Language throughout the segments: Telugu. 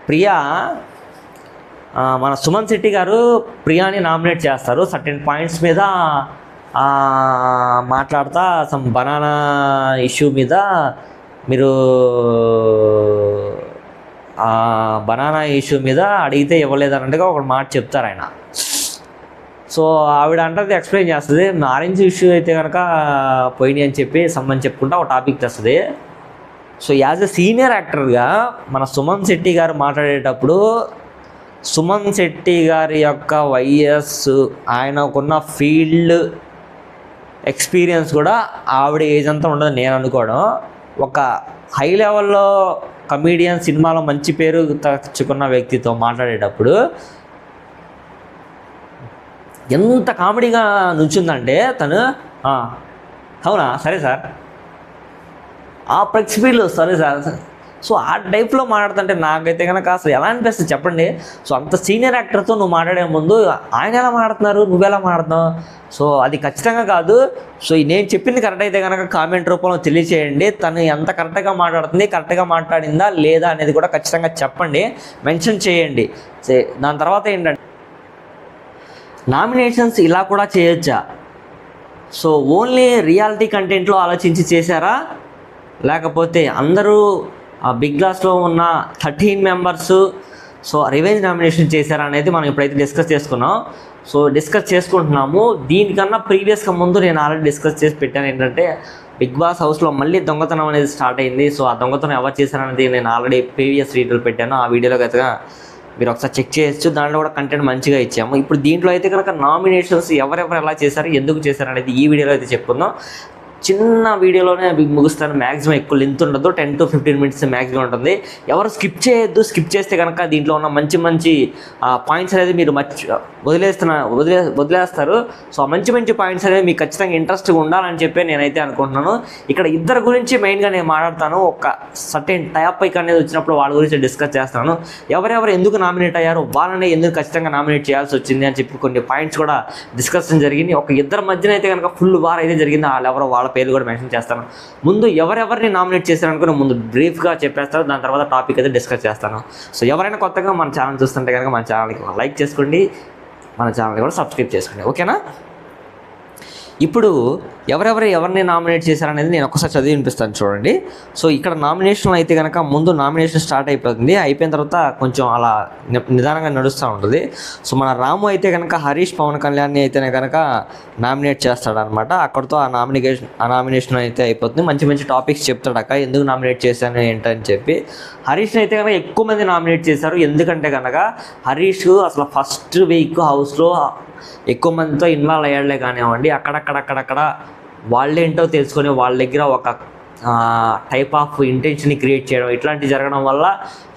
ప్రియా మన సుమన్ శెట్టి గారు ప్రియాని నామినేట్ చేస్తారు సర్టెన్ పాయింట్స్ మీద మాట్లాడుతా సమ్ బనానా ఇష్యూ మీద మీరు బనానా ఇష్యూ మీద అడిగితే ఇవ్వలేదన్నట్టుగా ఒక మాట చెప్తారు ఆయన. సో ఆవిడ అంటే ఎక్స్ప్లెయిన్ చేస్తుంది. ఆరెంజ్ ఇష్యూ అయితే కనుక పోయినాయి అని చెప్పి సంబంధం చెప్పుకుంటా ఒక టాపిక్ తెస్తుంది. సో యాజ్ ఎ సీనియర్ యాక్టర్గా మన సుమన్ శెట్టి గారు మాట్లాడేటప్పుడు సుమన్ శెట్టి గారి యొక్క వయస్సు, ఆయనకున్న ఫీల్డ్ ఎక్స్పీరియన్స్ కూడా ఆవిడ ఏజ్ అంతా ఉండదు నేను అనుకోవడం. ఒక హై లెవెల్లో కమీడియన్, సినిమాలో మంచి పేరు తెచ్చుకున్న వ్యక్తితో మాట్లాడేటప్పుడు ఎంత కామెడీగా నుంచుందంటే తను అవునా సరే సార్, ఆ ఫ్లెక్సిబిల్ సరే సార్, సో ఆ టైప్లో మాట్లాడుతుంటే నాకైతే కనుక అసలు ఎలా అనిపిస్తుంది చెప్పండి. సో అంత సీనియర్ యాక్టర్తో నువ్వు మాట్లాడే ముందు ఆయన ఎలా మాట్లాడుతున్నారు, నువ్వెలా మాట్లాడుతున్నావు? సో అది ఖచ్చితంగా కాదు. సో నేను చెప్పింది కరెక్ట్ అయితే కనుక కామెంట్ రూపంలో తెలియచేయండి. తను ఎంత కరెక్ట్గా మాట్లాడుతుంది, కరెక్ట్గా మాట్లాడిందా లేదా అనేది కూడా ఖచ్చితంగా చెప్పండి, మెన్షన్ చేయండి. దాని తర్వాత ఏంటంటే నామినేషన్స్ ఇలా కూడా చేయొచ్చా? సో ఓన్లీ రియాలిటీ కంటెంట్లో ఆలోచించి చేశారా, లేకపోతే అందరూ బిగ్ బాస్లో ఉన్న 13 మెంబర్స్ సో రివెంజ్ నామినేషన్ చేశారా అనేది మనం ఇప్పుడైతే డిస్కస్ చేసుకున్నాం. సో డిస్కస్ చేసుకుంటున్నాము. దీనికన్నా ప్రీవియస్గా ముందు నేను ఆల్రెడీ డిస్కస్ చేసి పెట్టాను. ఏంటంటే బిగ్ బాస్ హౌస్లో మళ్ళీ దొంగతనం అనేది స్టార్ట్ అయింది. సో ఆ దొంగతనం ఎవరు చేశారనేది నేను ఆల్రెడీ ప్రీవియస్ వీడియోలు పెట్టాను. ఆ వీడియోలో అయితే మీరు ఒకసారి చెక్ చేయొచ్చు. దాంట్లో కూడా కంటెంట్ మంచిగా ఇచ్చాము. ఇప్పుడు దీంట్లో అయితే కనుక నామినేషన్స్ ఎవరెవరు ఎలా చేశారు, ఎందుకు చేశారు అనేది ఈ వీడియోలో అయితే చెప్పుకుందాం. చిన్న వీడియోలోనే ముగుస్తాను. మ్యాక్సిమం ఎక్కువ లెంత్ ఉండదు, 10 to 15 minutes మ్యాక్సిమం ఉంటుంది. ఎవరు స్కిప్ చేయొద్దు. స్కిప్ చేస్తే కనుక దీంట్లో ఉన్న మంచి మంచి పాయింట్స్ అనేది మీరు వదిలేస్తారు. సో మంచి మంచి పాయింట్స్ అనేవి మీకు ఖచ్చితంగా ఇంట్రెస్ట్గా ఉండాలని చెప్పి నేనైతే అనుకుంటున్నాను. ఇక్కడ ఇద్దరు గురించి మెయిన్గా నేను మాట్లాడతాను. ఒక సర్టెన్ టాపిక్ అనేది వచ్చినప్పుడు వాళ్ళ గురించి డిస్కస్ చేస్తాను. ఎవరెవరు ఎందుకు నామినేట్ అయ్యారు, వాళ్ళని ఎందుకు ఖచ్చితంగా నామినేట్ చేయాల్సి వచ్చింది అని చెప్పి కొన్ని పాయింట్స్ కూడా డిస్కషన్ జరిగింది. ఒక ఇద్దరు మధ్యన అయితే కనుక ఫుల్ వార్ అయితే జరిగింది. వాళ్ళ పేర్లు కూడా మెన్షన్ చేస్తాను. ముందు ఎవరెవరిని నామినేట్ చేశారనుకుని ముందు బ్రీఫ్గా చెప్పేస్తాను. దాని తర్వాత టాపిక్ అయితే డిస్కస్ చేస్తాను. సో ఎవరైనా కొత్తగా మన ఛానల్ చూస్తుంటే కనుక మన ఛానల్కి లైక్ చేసుకోండి, మన ఛానల్ని కూడా సబ్స్క్రైబ్ చేసుకోండి. ఓకేనా? ఇప్పుడు ఎవరిని నామినేట్ చేశారనేది నేను ఒకసారి చదివి వినిపిస్తాను చూడండి. సో ఇక్కడ నామినేషన్ అయితే కనుక ముందు నామినేషన్ స్టార్ట్ అయిపోతుంది. అయిపోయిన తర్వాత కొంచెం అలా నిదానంగా నడుస్తూ ఉంటుంది. సో మన రాము అయితే కనుక హరీష్, పవన్ కళ్యాణ్ని అయితే కనుక నామినేట్ చేస్తాడనమాట. అక్కడితో ఆ నామినేషన్ అయితే అయిపోతుంది. మంచి మంచి టాపిక్స్ చెప్తాడు అక్క, ఎందుకు నామినేట్ చేశాను ఏంటని చెప్పి. హరీష్ని అయితే కనుక ఎక్కువ మంది నామినేట్ చేశారు. ఎందుకంటే కనుక హరీష్ అసలు ఫస్ట్ వీక్ హౌస్లో ఎక్కువ మందితో ఇన్వాల్వ్ అయ్యాడులే కానివ్వండి. అక్కడక్కడ వాళ్ళేంటో తెలుసుకొని వాళ్ళ దగ్గర ఒక టైప్ ఆఫ్ ఇంటెన్షన్ని క్రియేట్ చేయడం, ఇట్లాంటివి జరగడం వల్ల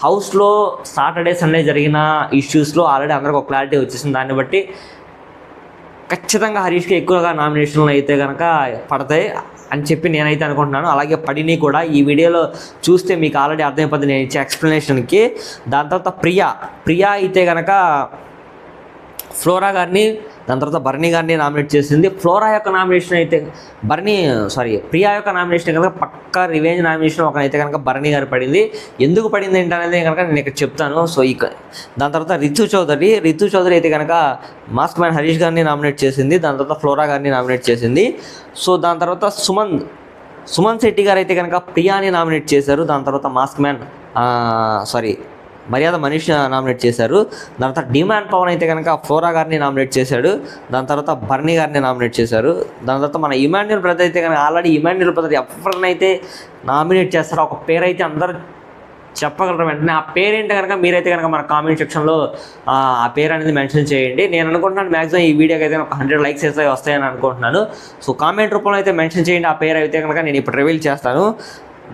హౌస్లో సాటర్డే సండే జరిగిన ఇష్యూస్లో ఆల్రెడీ అందరికి ఒక క్లారిటీ వచ్చేసింది. దాన్ని బట్టి ఖచ్చితంగా హరీష్కి ఎక్కువగా నామినేషన్లు అయితే కనుక పడతాయి అని చెప్పి నేనైతే అనుకుంటున్నాను. అలాగే పడినాయి కూడా. ఈ వీడియోలో చూస్తే మీకు ఆల్రెడీ అర్థమైపోతుంది నేను ఇచ్చే ఎక్స్ప్లెనేషన్కి. దాని తర్వాత ప్రియా అయితే కనుక ఫ్లోరా గారిని, దాని తర్వాత బర్నీ గారిని నామినేట్ చేసింది. ప్రియా యొక్క నామినేషన్ కనుక పక్కా రివెంజ్ నామినేషన్ ఒకనైతే కనుక బర్నీ గారు పడింది. ఎందుకు పడింది ఏంటనేది కనుక నేను ఇక్కడ చెప్తాను. సో దాని తర్వాత రితు చౌదరి అయితే కనుక మాస్క్ మ్యాన్ హరీష్ గారిని నామినేట్ చేసింది. దాని తర్వాత ఫ్లోరా గారిని నామినేట్ చేసింది. సో దాని తర్వాత సుమన్ శెట్టి గారు అయితే కనుక ప్రియాని నామినేట్ చేశారు. దాని తర్వాత మాస్క్ మ్యాన్ మర్యాద మనీష్ నామినేట్ చేశారు. దాని తర్వాత డిమాండ్ పవన్ అయితే కనుక ఫ్లోరా గారిని నామినేట్ చేశాడు. దాని తర్వాత బర్నీ గారిని నామినేట్ చేశారు. దాని తర్వాత మన ఇమాన్యుల్ బ్రదర్ అయితే కనుక ఆల్రెడీ ఇమాన్యుల్ బ్రదర్ ఎవరినైతే నామినేట్ చేస్తారో ఒక పేరు అయితే అందరూ చెప్పగలరు. వెంటనే ఆ పేరేంటి కనుక మీరైతే కనుక మన కామెంట్ సెక్షన్లో ఆ పేరు అనేది మెన్షన్ చేయండి. నేను అనుకుంటున్నాను మ్యాక్సిమం ఈ వీడియోకి అయితే ఒక 100 likes అయితే వస్తాయని అనుకుంటున్నాను. సో కామెంట్ రూపంలో అయితే మెన్షన్ చేయండి. ఆ పేరు అయితే కనుక నేను ఇప్పుడు రివీల్ చేస్తాను.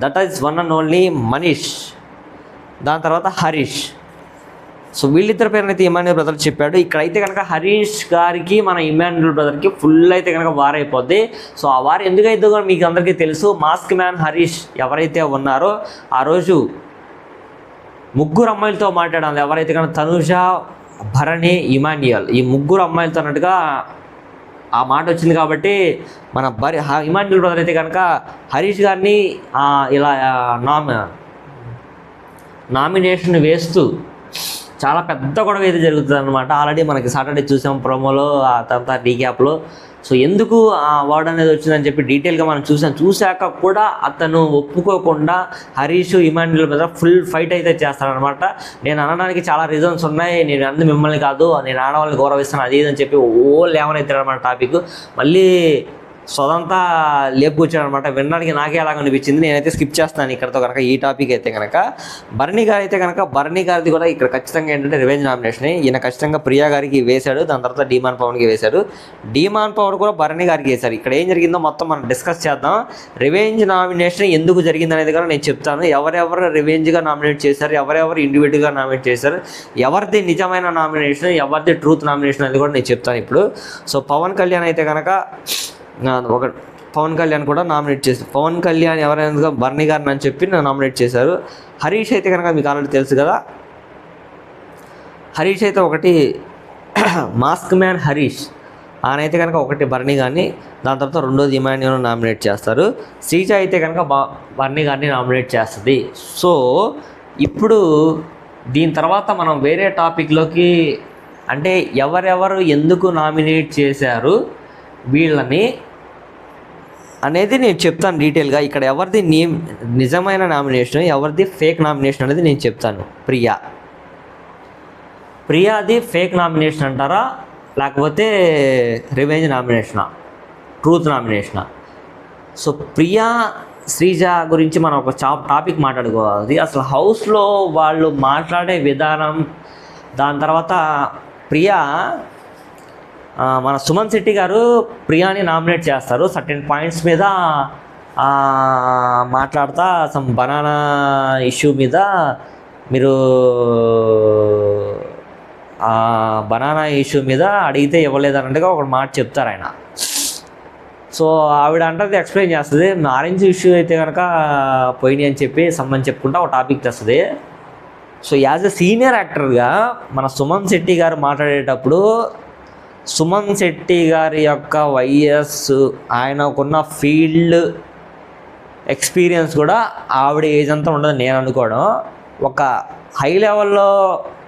That is one and only Manish. దాని తర్వాత హరీష్. సో వీళ్ళిద్దరి పేరుని అయితే ఇమాన్యుల్ బ్రదర్ చెప్పాడు. ఇక్కడైతే కనుక హరీష్ గారికి మన ఇమాన్యుల్ బ్రదర్కి ఫుల్ అయితే కనుక వార్ అయిపోద్ది. సో ఆ వార్ ఎందుకైతే కూడా మీకు అందరికీ తెలుసు. మాస్క్ మ్యాన్ హరీష్ ఎవరైతే ఉన్నారో ఆ రోజు 3 అమ్మాయిలతో మాట్లాడాలి. ఎవరైతే కనుక తనుజ, భరణి, ఇమాన్యుయల్ ఈ 3 అమ్మాయిలతో అన్నట్టుగా ఆ మాట వచ్చింది. కాబట్టి మన ఇమాన్యుల్ బ్రదర్ అయితే కనుక హరీష్ గారిని ఇలా నామినేషన్ వేస్తూ చాలా పెద్ద గొడవ అయితే జరుగుతుంది అనమాట. ఆల్రెడీ మనకి సాటర్డే చూసాం ప్రోమోలో, ఆ తర్వాత రీక్యాప్లో. సో ఎందుకు ఆ అవార్డు అనేది వచ్చిందని చెప్పి డీటెయిల్గా మనం చూశాక కూడా అతను ఒప్పుకోకుండా హరీష్ ఇమాన్యుల్ మీద ఫుల్ ఫైట్ అయితే చేస్తాడనమాట. నేను అనడానికి చాలా రీజన్స్ ఉన్నాయి, నేను అందు మిమ్మల్ని కాదు, నేను ఆడవాళ్ళని గౌరవిస్తాను అది అని చెప్పి లేవనైతాడు అనమాట టాపిక్. మళ్ళీ సొంతా లేపుకొచ్చాడనమాట. వినడానికి నాకే అలాగ అనిపించింది. నేనైతే స్కిప్ చేస్తాను ఇక్కడతో కనుక ఈ టాపిక్ అయితే కనుక. భరణి గారిది కూడా ఇక్కడ ఖచ్చితంగా ఏంటంటే రివెంజ్ నామినేషన్. ఈయన ఖచ్చితంగా ప్రియా గారికి వేశాడు, దాని తర్వాత డీమాన్ పవన్కి వేశాడు. డీమాన్ పవన్ కూడా భరణి గారికి వేశారు. ఇక్కడ ఏం జరిగిందో మొత్తం మనం డిస్కస్ చేద్దాం. రివెంజ్ నామినేషన్ ఎందుకు జరిగింది అనేది కూడా నేను చెప్తాను. ఎవరెవరు రివెంజ్గా నామినేట్ చేశారు, ఎవరెవరు ఇండివిజువల్గా నామినేట్ చేశారు, ఎవరిది నిజమైన నామినేషన్, ఎవరిది ట్రూత్ నామినేషన్ అనేది కూడా నేను చెప్తాను ఇప్పుడు. సో పవన్ కళ్యాణ్ అయితే కనుక పవన్ కళ్యాణ్ కూడా నామినేట్ చేశారు. పవన్ కళ్యాణ్ ఎవరైనా భరణి గారిని అని చెప్పి నామినేట్ చేశారు. హరీష్ అయితే కనుక మీకు ఆల్రెడీ తెలుసు కదా, హరీష్ అయితే ఒకటి మాస్క్ మ్యాన్ హరీష్ ఆయన అయితే కనుక ఒకటి భరణి గారిని, దాని తర్వాత రెండోది ఇమాన్యుల్ నామినేట్ చేస్తారు. శ్రీజ అయితే కనుక భరణి గారిని నామినేట్ చేస్తుంది. సో ఇప్పుడు దీని తర్వాత మనం వేరే టాపిక్లోకి, అంటే ఎవరెవరు ఎందుకు నామినేట్ చేశారు వీళ్ళని అనేది నేను చెప్తాను డీటెయిల్గా. ఇక్కడ ఎవరిది నిజమైన నామినేషన్, ఎవరిది ఫేక్ నామినేషన్ అనేది నేను చెప్తాను. ప్రియాది ఫేక్ నామినేషన్ అంటారా, లేకపోతే రివెంజ్ నామినేషనా, ట్రూత్ నామినేషనా? సో ప్రియా శ్రీజ గురించి మనం ఒక టాపిక్ మాట్లాడుకోవాలి. అసలు హౌస్లో వాళ్ళు మాట్లాడే విధానం, దాని తర్వాత ప్రియా మన సుమన్ శెట్టి గారు ప్రియాని నామినేట్ చేస్తారు సర్టెన్ పాయింట్స్ మీద మాట్లాడుతా. సమ్ బనానా ఇష్యూ మీద మీరు బనానా ఇష్యూ మీద అడిగితే ఇవ్వలేదన్నట్టుగా ఒక మాట చెప్తారు ఆయన. సో ఆవిడ అంటే ఎక్స్ప్లెయిన్ చేస్తుంది. ఆరెంజ్ ఇష్యూ అయితే కనుక పోయినాయి అని చెప్పి సంబంధం చెప్పుకుంటా ఒక టాపిక్ తెస్తుంది. సో యాజ్ ఎ సీనియర్ యాక్టర్గా మన సుమన్ శెట్టి గారు మాట్లాడేటప్పుడు, సుమన్ శెట్టి గారి యొక్క వయస్సు, ఆయనకున్న ఫీల్డ్ ఎక్స్పీరియన్స్ కూడా ఆవిడ ఏజ్ అంతా ఉండదు నేను అనుకోవడం. ఒక హై లెవెల్లో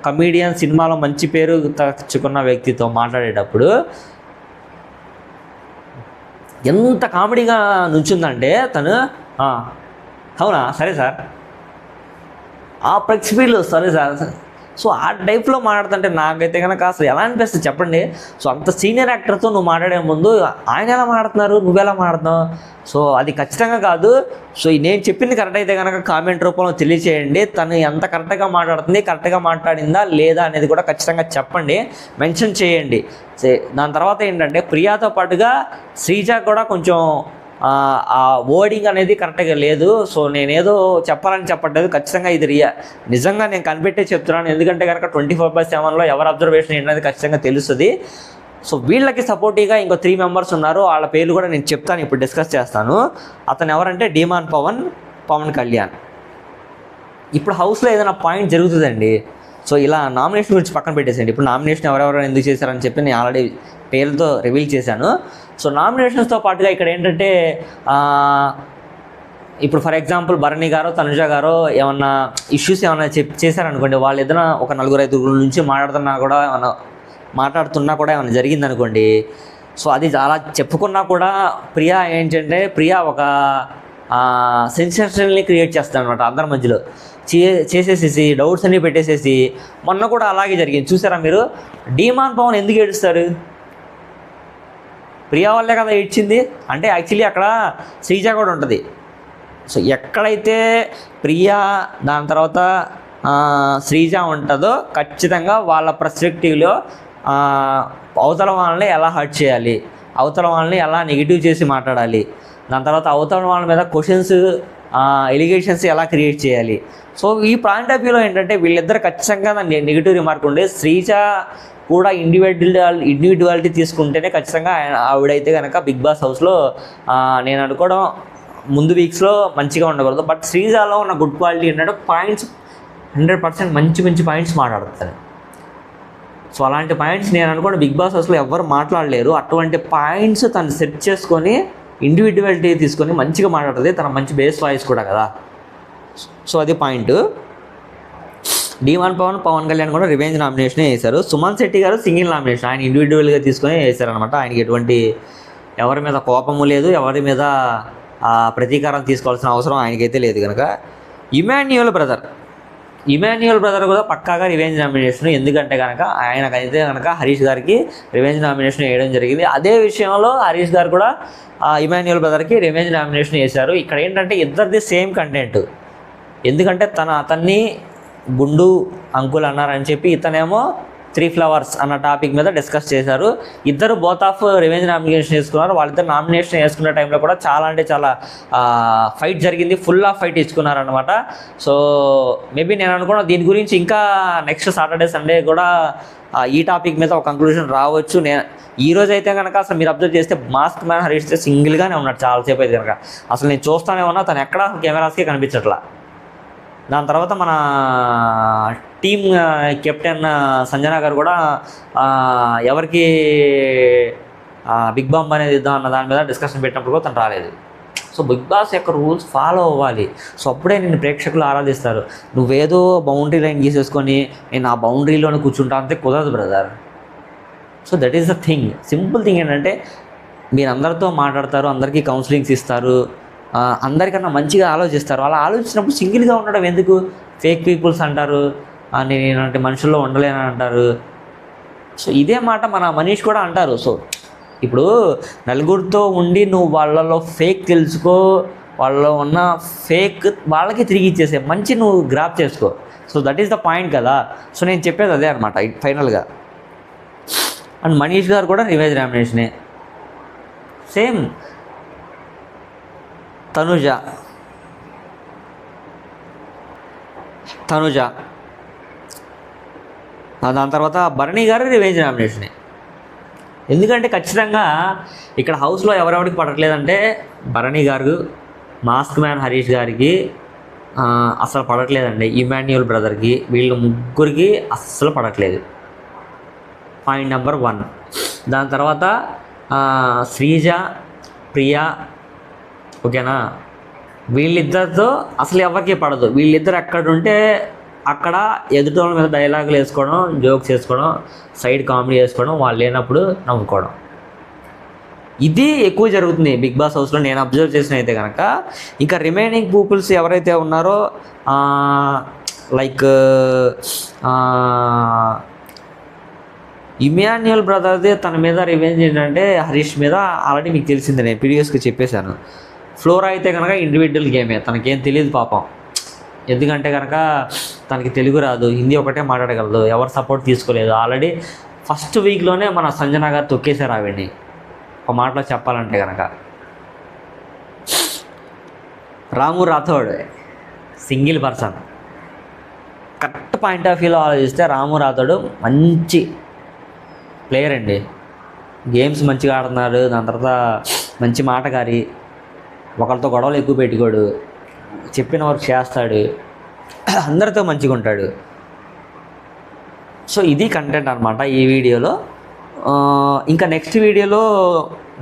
కమీడియన్, సినిమాలో మంచి పేరు తెచ్చుకున్న వ్యక్తితో మాట్లాడేటప్పుడు ఎంత కామెడీగా నుంచుందంటే తను, అవునా సరే సార్, ఆ ఫ్లెక్సిబుల్ సరే సార్. సో ఆ టైప్లో మాట్లాడుతుంటే నాకైతే కనుక అసలు ఎలా అనిపిస్తుంది చెప్పండి. సో అంత సీనియర్ యాక్టర్తో నువ్వు మాట్లాడే ముందు ఆయన ఎలా మాట్లాడుతున్నారు, నువ్వెలా మాట్లాడుతున్నావు? సో అది ఖచ్చితంగా కాదు. సో నేను చెప్పింది కరెక్ట్ అయితే కనుక కామెంట్ రూపంలో తెలియచేయండి. తను ఎంత కరెక్ట్గా మాట్లాడుతుంది, కరెక్ట్గా మాట్లాడిందా లేదా అనేది కూడా ఖచ్చితంగా చెప్పండి, మెన్షన్ చేయండి. దాని తర్వాత ఏంటంటే ప్రియాతో పాటుగా శ్రీజ కూడా కొంచెం ఆ వర్డింగ్ అనేది కరెక్ట్గా లేదు. సో నేనేదో చెప్పాలని చెప్పట్లేదు, ఖచ్చితంగా ఇది నిజంగా నేను కనిపెట్టే చెప్తున్నాను. ఎందుకంటే కనుక 24/7లో ఎవరి అబ్జర్వేషన్ ఏంటనేది ఖచ్చితంగా తెలుస్తుంది. సో వీళ్ళకి సపోర్టివ్గా ఇంకో 3 మెంబర్స్ ఉన్నారు, వాళ్ళ పేర్లు కూడా నేను చెప్తాను, ఇప్పుడు డిస్కస్ చేస్తాను. అతను ఎవరంటే డీమాన్ పవన్ కళ్యాణ్. ఇప్పుడు హౌస్లో ఏదైనా పాయింట్ జరుగుతుందండి, సో ఇలా నామినేషన్ గురించి పక్కన పెట్టేసేయండి. ఇప్పుడు నామినేషన్ ఎవరెవరు ఎందుకు చేశారని చెప్పి నేను ఆల్రెడీ పేర్లతో రివీల్ చేశాను. సో నామినేషన్స్తో పాటుగా ఇక్కడ ఏంటంటే ఇప్పుడు ఫర్ ఎగ్జాంపుల్ భరణి గారో తనుజ గారో ఏమన్నా ఇష్యూస్ ఏమన్నా చేశారనుకోండి, వాళ్ళు ఏదైనా ఒక 4-5 నుంచి మాట్లాడుతున్నా కూడా ఏమైనా జరిగిందనుకోండి, సో అది చాలా చెప్పుకున్నా కూడా ప్రియా ఏంటంటే ఒక సెన్సేషన్ని క్రియేట్ చేస్తాను అనమాట అందరి మధ్యలో చేసేసేసి డౌట్స్ అన్నీ పెట్టేసేసి. మొన్న కూడా అలాగే జరిగింది చూసారా మీరు. డీమాన్ పవన్ ఎందుకు ఏడుస్తారు? ప్రియా వల్లే కదా ఏడ్చింది. అంటే యాక్చువల్లీ అక్కడ శ్రీజ కూడా ఉంటుంది. సో ఎక్కడైతే ప్రియా దాని తర్వాత శ్రీజ ఉంటుందో ఖచ్చితంగా వాళ్ళ పర్స్పెక్టివ్లో అవతల వాళ్ళని ఎలా హర్ట్ చేయాలి, అవతల వాళ్ళని ఎలా నెగిటివ్ చేసి మాట్లాడాలి, దాని తర్వాత అవతల వాళ్ళ మీద క్వశ్చన్స్, ఎలిగేషన్స్ ఎలా క్రియేట్ చేయాలి. సో ఈ పాయింట్ ఆఫ్ వ్యూలో ఏంటంటే వీళ్ళిద్దరు ఖచ్చితంగా నెగిటివ్ రిమార్క్ ఉండే. శ్రీజ కూడా ఇండివిజువాలిటీ తీసుకుంటేనే ఖచ్చితంగా ఆవిడైతే కనుక బిగ్ బాస్ హౌస్లో నేను అనుకోవడం ముందు వీక్స్లో మంచిగా ఉండకూడదు. బట్ శ్రీజాలో ఉన్న గుడ్ క్వాలిటీ ఏంటంటే పాయింట్స్ 100% మంచి పాయింట్స్ మాట్లాడుతారు. సో అలాంటి పాయింట్స్ నేను అనుకోండి బిగ్ బాస్ హౌస్లో ఎవరు మాట్లాడలేరు. అటువంటి పాయింట్స్ తను సెట్ చేసుకొని ఇండివిజువాలిటీ తీసుకొని మంచిగా మాట్లాడుతుంది. తన మంచి బేస్ వాయిస్ కూడా కదా. సో అది పాయింట్. డీమాన్ పవన్ కళ్యాణ్ కూడా రివెంజ్ నామినేషనే వేశారు. సుమన్ శెట్టి గారు సింగిల్ నామినేషన్, ఆయన ఇండివిజువల్గా తీసుకొని వేశారనమాట. ఆయనకి ఎటువంటి ఎవరి మీద కోపము లేదు, ఎవరి మీద ప్రతీకారం తీసుకోవాల్సిన అవసరం ఆయనకైతే లేదు కనుక. ఇమాన్యుయల్ బ్రదర్ కూడా పక్కాగా రివెంజ్ నామినేషన్. ఎందుకంటే కనుక ఆయనకైతే కనుక హరీష్ గారికి రివెంజ్ నామినేషన్ వేయడం జరిగింది. అదే విషయంలో హరీష్ గారు కూడా ఇమాన్యుయల్ బ్రదర్కి రివెంజ్ నామినేషన్ వేశారు. ఇక్కడ ఏంటంటే ఇద్దరిది సేమ్ కంటెంట్. ఎందుకంటే అతన్ని గుండు అంకుల్ అన్నారని చెప్పి ఇతనేమో 3 flowers అన్న టాపిక్ మీద డిస్కస్ చేశారు. ఇద్దరు బోత్ ఆఫ్ రివెంజ్ నామినేషన్ వేసుకున్నారు. వాళ్ళిద్దరు నామినేషన్ వేసుకునే టైంలో కూడా చాలా అంటే చాలా ఫైట్ జరిగింది, ఫుల్ ఆఫ్ ఫైట్ ఇచ్చుకున్నారనమాట. సో మేబీ నేను అనుకున్నా దీని గురించి ఇంకా నెక్స్ట్ సాటర్డే సండే కూడా ఈ టాపిక్ మీద ఒక కంక్లూజన్ రావచ్చు. ఈ రోజు అయితే కనుక అసలు మీరు అబ్జర్వ్ చేస్తే మాస్క్ మ్యాన్ హరీష్ సింగిల్గానే ఉన్నాడు చాలాసేపు అయితే కనుక. అసలు నేను చూస్తానే ఉన్నా, తను ఎక్కడ కెమెరాస్కే కనిపించట్లా. దాని తర్వాత మన టీమ్ కెప్టెన్ సంజనా గారు కూడా ఎవరికి బిగ్ బాంబ్ అనేది ఇద్దాం అన్న దాని మీద డిస్కషన్ పెట్టినప్పుడు కూడా తను రాలేదు. సో బిగ్ బాస్ యొక్క రూల్స్ ఫాలో అవ్వాలి. సో అప్పుడే నేను ప్రేక్షకులు ఆరాధిస్తారు. నువ్వేదో బౌండరీ లైన్ గీసేసుకొని నేను ఆ బౌండరీలోనే కూర్చుంటా అంతే కుదరదు brother. So that is the thing. Simple thing ఏంటంటే మీరు అందరితో మాట్లాడతారు, అందరికీ కౌన్సిలింగ్స్ ఇస్తారు, అందరికన్నా మంచిగా ఆలోచిస్తారు. అలా ఆలోచించినప్పుడు సింగిల్గా ఉండడం ఎందుకు? ఫేక్ పీపుల్స్ అంటారు, నేనంటే మనుషుల్లో ఉండలేనని అంటారు. సో ఇదే మాట మన మనీష్ కూడా అంటారు. సో ఇప్పుడు నలుగురితో ఉండి నువ్వు వాళ్ళలో ఫేక్ తెలుసుకో, వాళ్ళలో ఉన్న ఫేక్ వాళ్ళకి తిరిగి ఇచ్చేసే, మంచి నువ్వు గ్రాప్ చేసుకో. So that is the point కదా. సో నేను చెప్పేది అదే అనమాట ఫైనల్గా. అండ్ మనీష్ గారు కూడా రివెంజ్ నామినేషనే. సేమ్ తనుజ దాని తర్వాత భరణి గారు రివెంజ్ నామినేషనే. ఎందుకంటే ఖచ్చితంగా ఇక్కడ హౌస్లో ఎవరెవరికి పడట్లేదంటే భరణి గారు, మాస్క్ మ్యాన్ హరీష్ గారికి అస్సలు పడట్లేదండి. ఇమాన్యుయల్ బ్రదర్కి, వీళ్ళు ముగ్గురికి అస్సలు పడట్లేదు. Point number 1. దాని తర్వాత శ్రీజ, ప్రియా, ఓకేనా, వీళ్ళిద్దరితో అసలు ఎవరికి పడదు. వీళ్ళిద్దరు ఎక్కడుంటే అక్కడ ఎదుటోళ్ళ మీద డైలాగులు వేసుకోవడం, జోక్స్ వేసుకోవడం, సైడ్ కామెడీ వేసుకోవడం, వాళ్ళు లేనప్పుడు నవ్వుకోవడం, ఇది ఎక్కువ జరుగుతుంది బిగ్ బాస్ హౌస్లో నేను అబ్జర్వ్ చేసిన అయితే కనుక. ఇంకా రిమైనింగ్ పీపుల్స్ ఎవరైతే ఉన్నారో లైక్ ఇమాన్యుయల్ బ్రదర్ది తన మీద రివెంజ్ ఏంటంటే హరీష్ మీద ఆల్రెడీ మీకు తెలిసిందే, నేను ప్రీవియస్గా చెప్పేశాను. ఫ్లోరా అయితే కనుక ఇండివిజువల్ గేమే, తనకేం తెలియదు పాపం. ఎందుకంటే కనుక తనకి తెలుగు రాదు, హిందీ ఒకటే మాట్లాడగలదు, ఎవరు సపోర్ట్ తీసుకోలేదు. ఆల్రెడీ ఫస్ట్ వీక్లోనే మన సంజనా గారు తొక్కేశారు ఆవిడ్ని ఒక మాటలో చెప్పాలంటే కనుక. Ramu Rathod single person. Correct point of వ్యూలో ఆలోచిస్తే రాము రాథోడ్ మంచి ప్లేయర్ అండి. గేమ్స్ మంచిగా ఆడుతున్నాడు. దాని తర్వాత మంచి మాటగారి, ఒకరితో గొడవలు ఎక్కువ పెట్టుకోడు, చెప్పిన వర్క్ చేస్తాడు, అందరితో మంచిగా ఉంటాడు. సో ఇది కంటెంట్ అనమాట ఈ వీడియోలో. ఇంకా నెక్స్ట్ వీడియోలో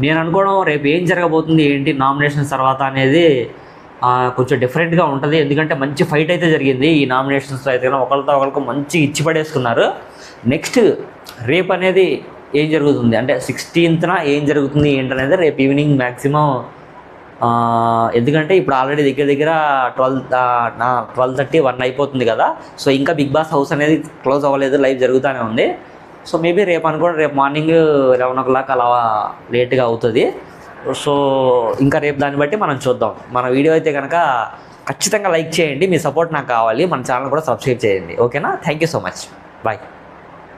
నేను అనుకోవడం రేపు ఏం జరగబోతుంది ఏంటి నామినేషన్స్ తర్వాత అనేది కొంచెం డిఫరెంట్గా ఉంటుంది. ఎందుకంటే మంచి ఫైట్ అయితే జరిగింది ఈ నామినేషన్స్లో. అయితే ఒకరితో ఒకరికి మంచి ఇచ్చి పడేసుకున్నారు. నెక్స్ట్ రేపు అనేది ఏం జరుగుతుంది అంటే 16th ఏం జరుగుతుంది ఏంటనేది రేపు ఈవినింగ్ మ్యాక్సిమం. ఎందుకంటే ఇప్పుడు ఆల్రెడీ దగ్గర 12:30, 1 అయిపోతుంది కదా. సో ఇంకా బిగ్ బాస్ హౌస్ అనేది క్లోజ్ అవ్వలేదు, లైవ్ జరుగుతూనే ఉంది. సో మేబీ రేపు అనుకోండి, రేపు మార్నింగ్ 11 o'clock అలా లేట్గా అవుతుంది. సో ఇంకా రేపు దాన్ని బట్టి మనం చూద్దాం. మన వీడియో అయితే కనుక ఖచ్చితంగా లైక్ చేయండి, మీ సపోర్ట్ నాకు కావాలి. మన ఛానల్ కూడా సబ్స్క్రైబ్ చేయండి, ఓకేనా? Thank you so much, bye.